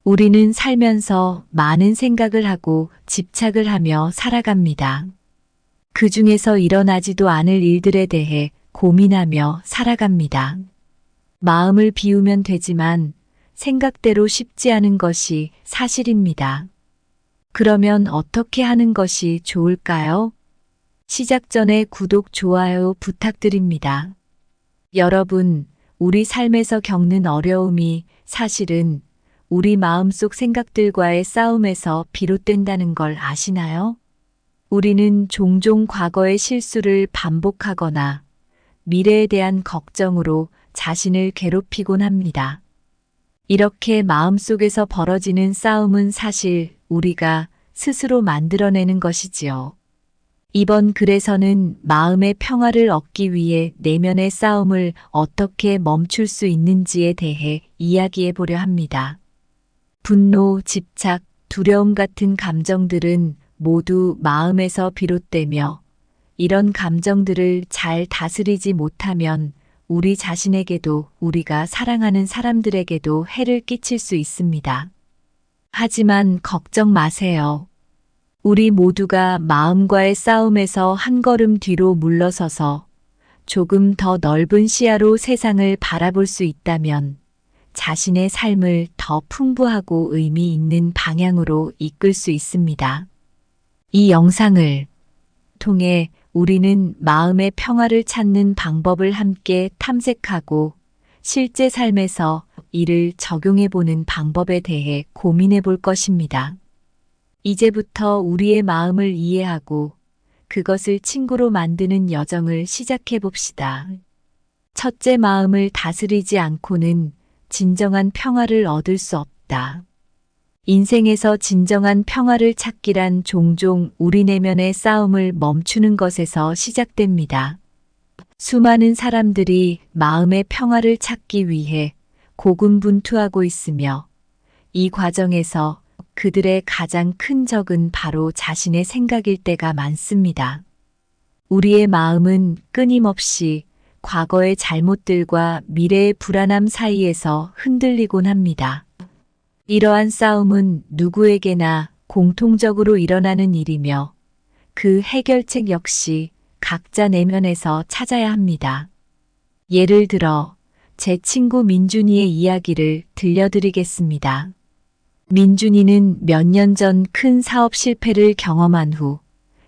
우리는 살면서 많은 생각을 하고 집착을 하며 살아갑니다. 그 중에서 일어나지도 않을 일들에 대해 고민하며 살아갑니다. 마음을 비우면 되지만 생각대로 쉽지 않은 것이 사실입니다. 그러면 어떻게 하는 것이 좋을까요? 시작 전에 구독, 좋아요 부탁드립니다. 여러분, 우리 삶에서 겪는 어려움이 사실은 우리 마음속 생각들과의 싸움에서 비롯된다는 걸 아시나요? 우리는 종종 과거의 실수를 반복하거나 미래에 대한 걱정으로 자신을 괴롭히곤 합니다. 이렇게 마음속에서 벌어지는 싸움은 사실 우리가 스스로 만들어내는 것이지요. 이번 글에서는 마음의 평화를 얻기 위해 내면의 싸움을 어떻게 멈출 수 있는지에 대해 이야기해 보려 합니다. 분노, 집착, 두려움 같은 감정들은 모두 마음에서 비롯되며 이런 감정들을 잘 다스리지 못하면 우리 자신에게도 우리가 사랑하는 사람들에게도 해를 끼칠 수 있습니다. 하지만 걱정 마세요. 우리 모두가 마음과의 싸움에서 한 걸음 뒤로 물러서서 조금 더 넓은 시야로 세상을 바라볼 수 있다면 자신의 삶을 더 풍부하고 의미 있는 방향으로 이끌 수 있습니다. 이 영상을 통해 우리는 마음의 평화를 찾는 방법을 함께 탐색하고 실제 삶에서 이를 적용해 보는 방법에 대해 고민해 볼 것입니다. 이제부터 우리의 마음을 이해하고 그것을 친구로 만드는 여정을 시작해 봅시다. 첫째, 마음을 다스리지 않고는 진정한 평화를 얻을 수 없다. 인생에서 진정한 평화를 찾기란 종종 우리 내면의 싸움을 멈추는 것에서 시작됩니다. 수많은 사람들이 마음의 평화를 찾기 위해 고군분투하고 있으며 이 과정에서 그들의 가장 큰 적은 바로 자신의 생각일 때가 많습니다. 우리의 마음은 끊임없이 과거의 잘못들과 미래의 불안함 사이에서 흔들리곤 합니다. 이러한 싸움은 누구에게나 공통적으로 일어나는 일이며 그 해결책 역시 각자 내면에서 찾아야 합니다. 예를 들어 제 친구 민준이의 이야기를 들려드리겠습니다. 민준이는 몇 년 전 큰 사업 실패를 경험한 후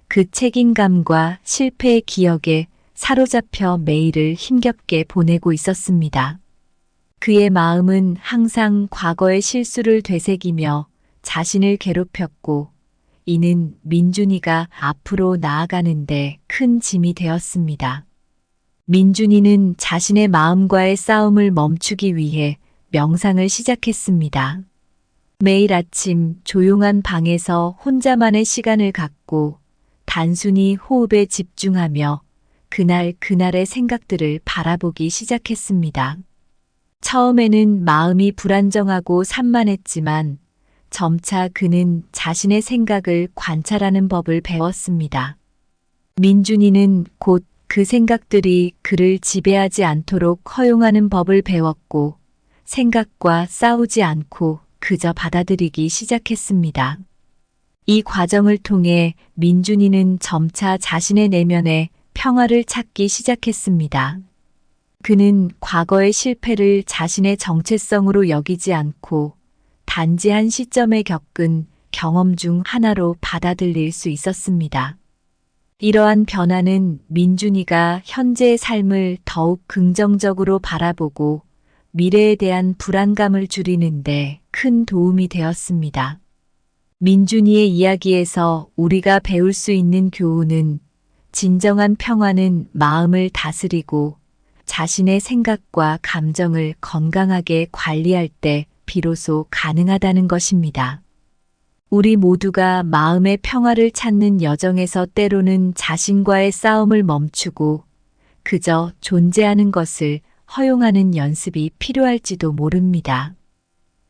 그 책임감과 실패의 기억에 사로잡혀 매일을 힘겹게 보내고 있었습니다. 그의 마음은 항상 과거의 실수를 되새기며 자신을 괴롭혔고 이는 민준이가 앞으로 나아가는데 큰 짐이 되었습니다. 민준이는 자신의 마음과의 싸움을 멈추기 위해 명상을 시작했습니다. 매일 아침 조용한 방에서 혼자만의 시간을 갖고 단순히 호흡에 집중하며 그날의 생각들을 바라보기 시작했습니다. 처음에는 마음이 불안정하고 산만했지만 점차 그는 자신의 생각을 관찰하는 법을 배웠습니다. 민준이는 곧 그 생각들이 그를 지배하지 않도록 허용하는 법을 배웠고 생각과 싸우지 않고 그저 받아들이기 시작했습니다. 이 과정을 통해 민준이는 점차 자신의 내면에 평화를 찾기 시작했습니다. 그는 과거의 실패를 자신의 정체성으로 여기지 않고 단지 한 시점에 겪은 경험 중 하나로 받아들일 수 있었습니다. 이러한 변화는 민준이가 현재의 삶을 더욱 긍정적으로 바라보고 미래에 대한 불안감을 줄이는데 큰 도움이 되었습니다. 민준이의 이야기에서 우리가 배울 수 있는 교훈은 진정한 평화는 마음을 다스리고 자신의 생각과 감정을 건강하게 관리할 때 비로소 가능하다는 것입니다. 우리 모두가 마음의 평화를 찾는 여정에서 때로는 자신과의 싸움을 멈추고 그저 존재하는 것을 허용하는 연습이 필요할지도 모릅니다.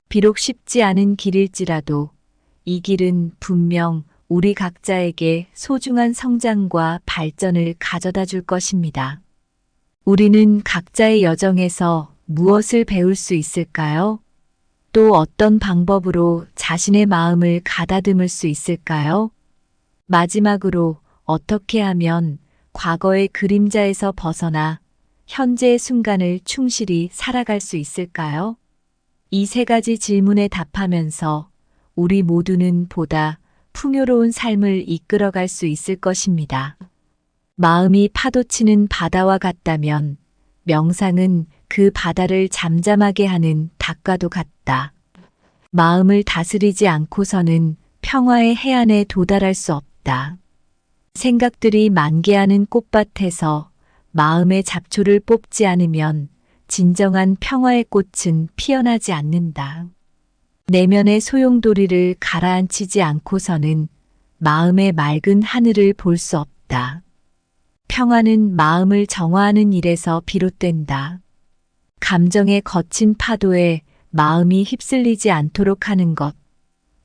비록 쉽지 않은 길일지라도 이 길은 분명 우리 각자에게 소중한 성장과 발전을 가져다 줄 것입니다. 우리는 각자의 여정에서 무엇을 배울 수 있을까요? 또 어떤 방법으로 자신의 마음을 가다듬을 수 있을까요? 마지막으로 어떻게 하면 과거의 그림자에서 벗어나 현재의 순간을 충실히 살아갈 수 있을까요? 이 세 가지 질문에 답하면서 우리 모두는 보다 풍요로운 삶을 이끌어갈 수 있을 것입니다. 마음이 파도치는 바다와 같다면 명상은 그 바다를 잠잠하게 하는 닭과도 같다. 마음을 다스리지 않고서는 평화의 해안에 도달할 수 없다. 생각들이 만개하는 꽃밭에서 마음의 잡초를 뽑지 않으면 진정한 평화의 꽃은 피어나지 않는다. 내면의 소용돌이를 가라앉히지 않고서는 마음의 맑은 하늘을 볼 수 없다. 평화는 마음을 정화하는 일에서 비롯된다. 감정의 거친 파도에 마음이 휩쓸리지 않도록 하는 것.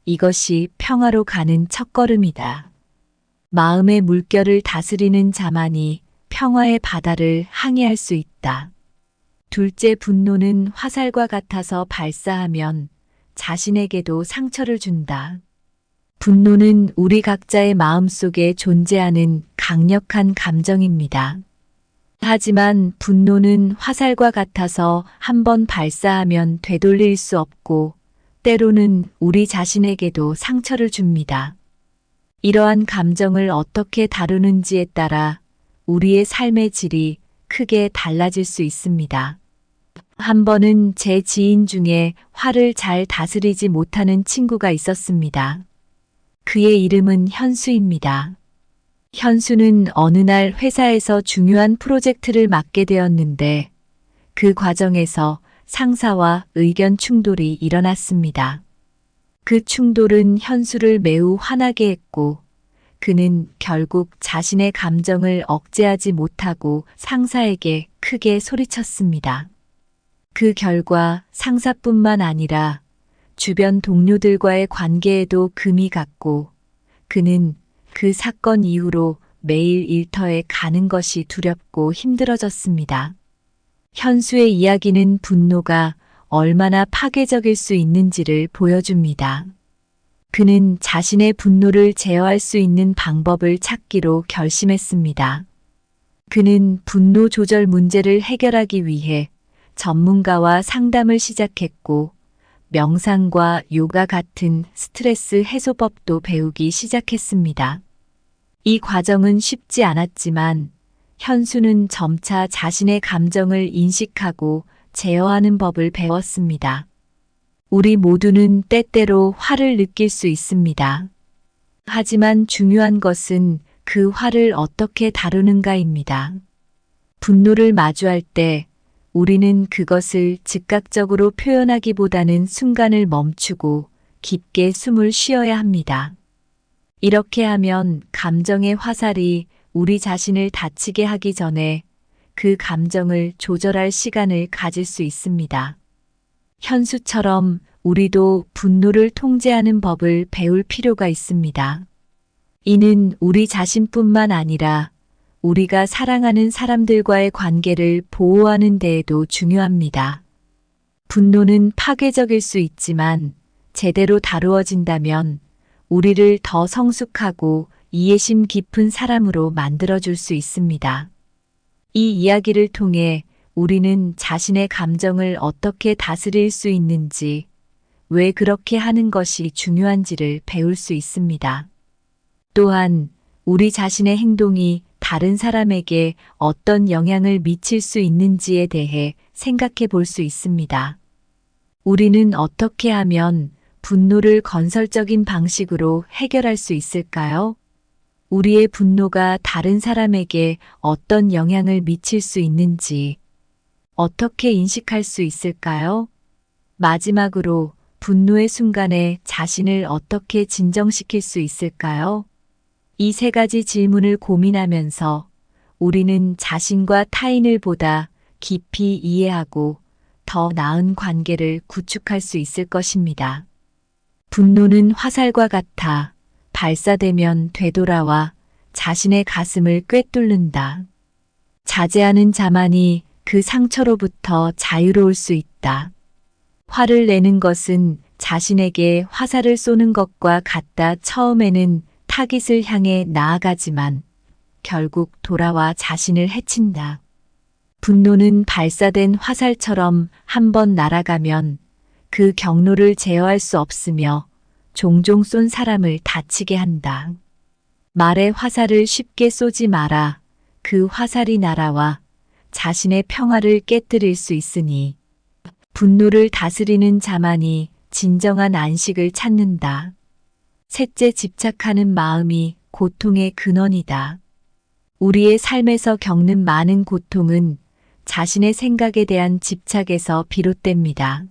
이것이 평화로 가는 첫걸음이다. 마음의 물결을 다스리는 자만이 평화의 바다를 항해할 수 있다. 둘째, 분노는 화살과 같아서 발사하면 자신에게도 상처를 준다. 분노는 우리 각자의 마음속에 존재하는 강력한 감정입니다. 하지만 분노는 화살과 같아서 한번 발사하면 되돌릴 수 없고 때로는 우리 자신에게도 상처를 줍니다. 이러한 감정을 어떻게 다루는지에 따라 우리의 삶의 질이 크게 달라질 수 있습니다. 한 번은 제 지인 중에 화를 잘 다스리지 못하는 친구가 있었습니다. 그의 이름은 현수입니다. 현수는 어느 날 회사에서 중요한 프로젝트를 맡게 되었는데 그 과정에서 상사와 의견 충돌이 일어났습니다. 그 충돌은 현수를 매우 화나게 했고 그는 결국 자신의 감정을 억제하지 못하고 상사에게 크게 소리쳤습니다. 그 결과 상사뿐만 아니라 주변 동료들과의 관계에도 금이 갔고 그는 그 사건 이후로 매일 일터에 가는 것이 두렵고 힘들어졌습니다. 현수의 이야기는 분노가 얼마나 파괴적일 수 있는지를 보여줍니다. 그는 자신의 분노를 제어할 수 있는 방법을 찾기로 결심했습니다. 그는 분노 조절 문제를 해결하기 위해 전문가와 상담을 시작했고 명상과 요가 같은 스트레스 해소법도 배우기 시작했습니다. 이 과정은 쉽지 않았지만 현수는 점차 자신의 감정을 인식하고 제어하는 법을 배웠습니다. 우리 모두는 때때로 화를 느낄 수 있습니다. 하지만 중요한 것은 그 화를 어떻게 다루는가입니다. 분노를 마주할 때 우리는 그것을 즉각적으로 표현하기보다는 순간을 멈추고 깊게 숨을 쉬어야 합니다. 이렇게 하면 감정의 화살이 우리 자신을 다치게 하기 전에 그 감정을 조절할 시간을 가질 수 있습니다. 현수처럼 우리도 분노를 통제하는 법을 배울 필요가 있습니다. 이는 우리 자신뿐만 아니라 우리가 사랑하는 사람들과의 관계를 보호하는 데에도 중요합니다. 분노는 파괴적일 수 있지만 제대로 다루어진다면 우리를 더 성숙하고 이해심 깊은 사람으로 만들어줄 수 있습니다. 이 이야기를 통해 우리는 자신의 감정을 어떻게 다스릴 수 있는지, 왜 그렇게 하는 것이 중요한지를 배울 수 있습니다. 또한 우리 자신의 행동이 다른 사람에게 어떤 영향을 미칠 수 있는지에 대해 생각해 볼 수 있습니다. 우리는 어떻게 하면 분노를 건설적인 방식으로 해결할 수 있을까요? 우리의 분노가 다른 사람에게 어떤 영향을 미칠 수 있는지 어떻게 인식할 수 있을까요? 마지막으로 분노의 순간에 자신을 어떻게 진정시킬 수 있을까요? 이 세 가지 질문을 고민하면서 우리는 자신과 타인을 보다 깊이 이해하고 더 나은 관계를 구축할 수 있을 것입니다. 분노는 화살과 같아 발사되면 되돌아와 자신의 가슴을 꿰뚫는다. 자제하는 자만이 그 상처로부터 자유로울 수 있다. 화를 내는 것은 자신에게 화살을 쏘는 것과 같다. 처음에는 타깃을 향해 나아가지만 결국 돌아와 자신을 해친다. 분노는 발사된 화살처럼 한번 날아가면 그 경로를 제어할 수 없으며 종종 쏜 사람을 다치게 한다. 말의 화살을 쉽게 쏘지 마라. 그 화살이 날아와 자신의 평화를 깨뜨릴 수 있으니 분노를 다스리는 자만이 진정한 안식을 찾는다. 셋째, 집착하는 마음이 고통의 근원이다. 우리의 삶에서 겪는 많은 고통은 자신의 생각에 대한 집착에서 비롯됩니다.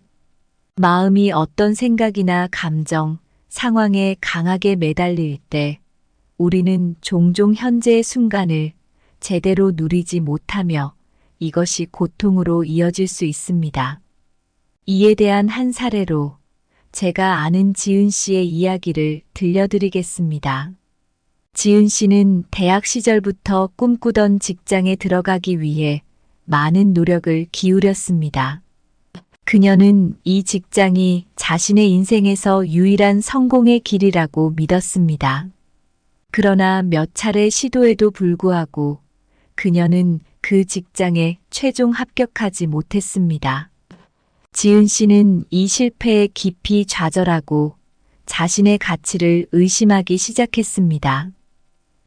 마음이 어떤 생각이나 감정, 상황에 강하게 매달릴 때 우리는 종종 현재의 순간을 제대로 누리지 못하며 이것이 고통으로 이어질 수 있습니다. 이에 대한 한 사례로 제가 아는 지은 씨의 이야기를 들려드리겠습니다. 지은 씨는 대학 시절부터 꿈꾸던 직장에 들어가기 위해 많은 노력을 기울였습니다. 그녀는 이 직장이 자신의 인생에서 유일한 성공의 길이라고 믿었습니다. 그러나 몇 차례 시도에도 불구하고 그녀는 그 직장에 최종 합격하지 못했습니다. 지은 씨는 이 실패에 깊이 좌절하고 자신의 가치를 의심하기 시작했습니다.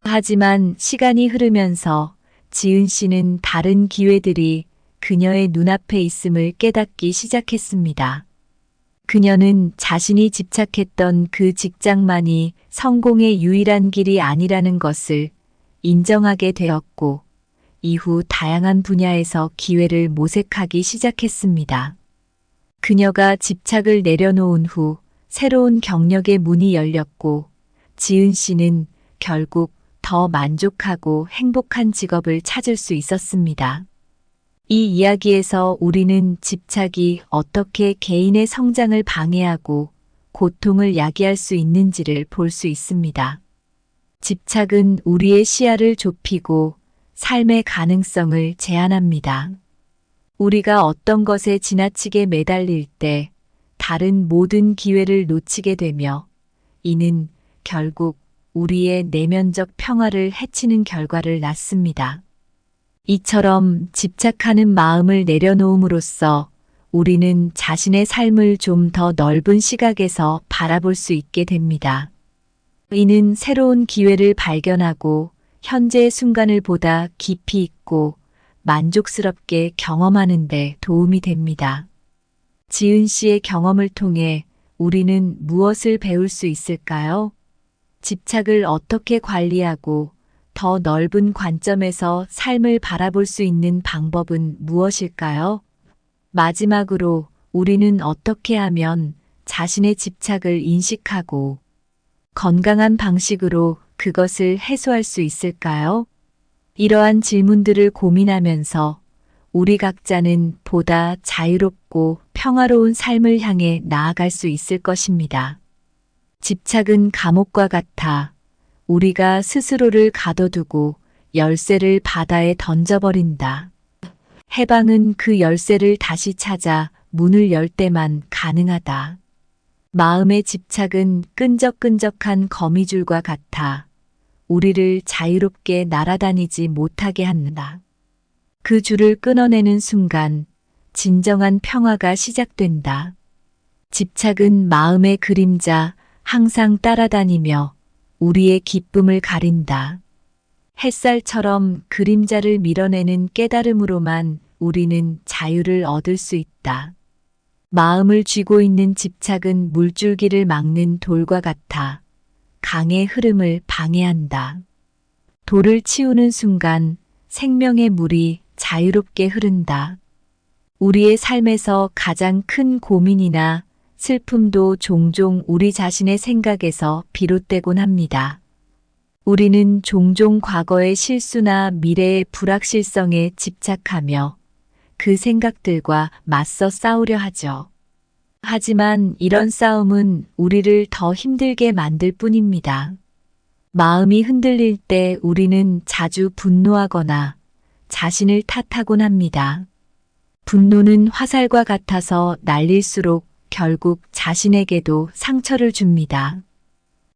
하지만 시간이 흐르면서 지은 씨는 다른 기회들이 그녀의 눈앞에 있음을 깨닫기 시작했습니다. 그녀는 자신이 집착했던 그 직장만이 성공의 유일한 길이 아니라는 것을 인정하게 되었고, 이후 다양한 분야에서 기회를 모색하기 시작했습니다. 그녀가 집착을 내려놓은 후 새로운 경력의 문이 열렸고, 지은 씨는 결국 더 만족하고 행복한 직업을 찾을 수 있었습니다. 이 이야기에서 우리는 집착이 어떻게 개인의 성장을 방해하고 고통을 야기할 수 있는지를 볼 수 있습니다. 집착은 우리의 시야를 좁히고 삶의 가능성을 제한합니다. 우리가 어떤 것에 지나치게 매달릴 때 다른 모든 기회를 놓치게 되며 이는 결국 우리의 내면적 평화를 해치는 결과를 낳습니다. 이처럼 집착하는 마음을 내려놓음으로써 우리는 자신의 삶을 좀 더 넓은 시각에서 바라볼 수 있게 됩니다. 이는 새로운 기회를 발견하고 현재의 순간을 보다 깊이 있고 만족스럽게 경험하는 데 도움이 됩니다. 지은 씨의 경험을 통해 우리는 무엇을 배울 수 있을까요? 집착을 어떻게 관리하고 더 넓은 관점에서 삶을 바라볼 수 있는 방법은 무엇일까요? 마지막으로 우리는 어떻게 하면 자신의 집착을 인식하고 건강한 방식으로 그것을 해소할 수 있을까요? 이러한 질문들을 고민하면서 우리 각자는 보다 자유롭고 평화로운 삶을 향해 나아갈 수 있을 것입니다. 집착은 감옥과 같아 우리가 스스로를 가둬두고 열쇠를 바다에 던져버린다. 해방은 그 열쇠를 다시 찾아 문을 열 때만 가능하다. 마음의 집착은 끈적끈적한 거미줄과 같아 우리를 자유롭게 날아다니지 못하게 한다. 그 줄을 끊어내는 순간 진정한 평화가 시작된다. 집착은 마음의 그림자, 항상 따라다니며 우리의 기쁨을 가린다. 햇살처럼 그림자를 밀어내는 깨달음으로만 우리는 자유를 얻을 수 있다. 마음을 쥐고 있는 집착은 물줄기를 막는 돌과 같아 강의 흐름을 방해한다. 돌을 치우는 순간 생명의 물이 자유롭게 흐른다. 우리의 삶에서 가장 큰 고민이나 슬픔도 종종 우리 자신의 생각에서 비롯되곤 합니다. 우리는 종종 과거의 실수나 미래의 불확실성에 집착하며 그 생각들과 맞서 싸우려 하죠. 하지만 이런 싸움은 우리를 더 힘들게 만들 뿐입니다. 마음이 흔들릴 때 우리는 자주 분노하거나 자신을 탓하곤 합니다. 분노는 화살과 같아서 날릴수록 결국 자신에게도 상처를 줍니다.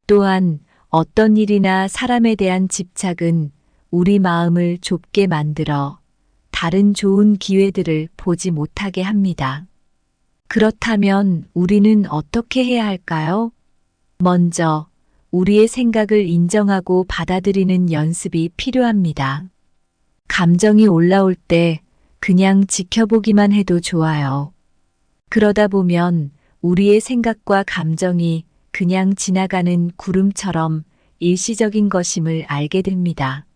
또한 어떤 일이나 사람에 대한 집착은 우리 마음을 좁게 만들어 다른 좋은 기회들을 보지 못하게 합니다. 그렇다면 우리는 어떻게 해야 할까요? 먼저 우리의 생각을 인정하고 받아들이는 연습이 필요합니다. 감정이 올라올 때 그냥 지켜보기만 해도 좋아요. 그러다 보면 우리의 생각과 감정이 그냥 지나가는 구름처럼 일시적인 것임을 알게 됩니다.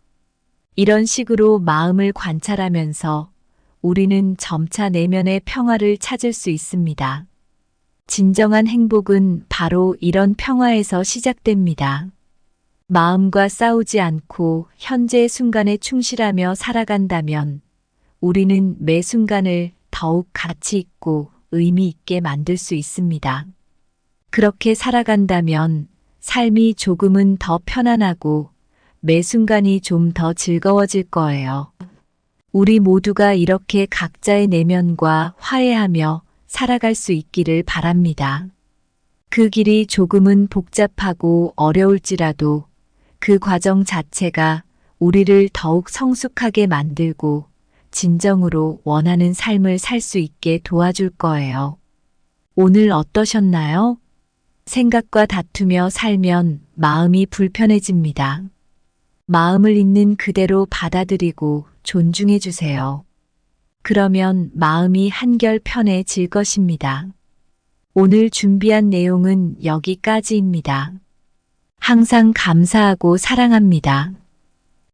이런 식으로 마음을 관찰하면서 우리는 점차 내면의 평화를 찾을 수 있습니다. 진정한 행복은 바로 이런 평화에서 시작됩니다. 마음과 싸우지 않고 현재 순간에 충실하며 살아간다면 우리는 매 순간을 더욱 가치 있고 의미 있게 만들 수 있습니다. 그렇게 살아간다면 삶이 조금은 더 편안하고 매 순간이 좀 더 즐거워질 거예요. 우리 모두가 이렇게 각자의 내면과 화해하며 살아갈 수 있기를 바랍니다. 그 길이 조금은 복잡하고 어려울지라도 그 과정 자체가 우리를 더욱 성숙하게 만들고 진정으로 원하는 삶을 살 수 있게 도와줄 거예요. 오늘 어떠셨나요? 생각과 다투며 살면 마음이 불편해집니다. 마음을 있는 그대로 받아들이고 존중해 주세요. 그러면 마음이 한결 편해질 것입니다. 오늘 준비한 내용은 여기까지입니다. 항상 감사하고 사랑합니다.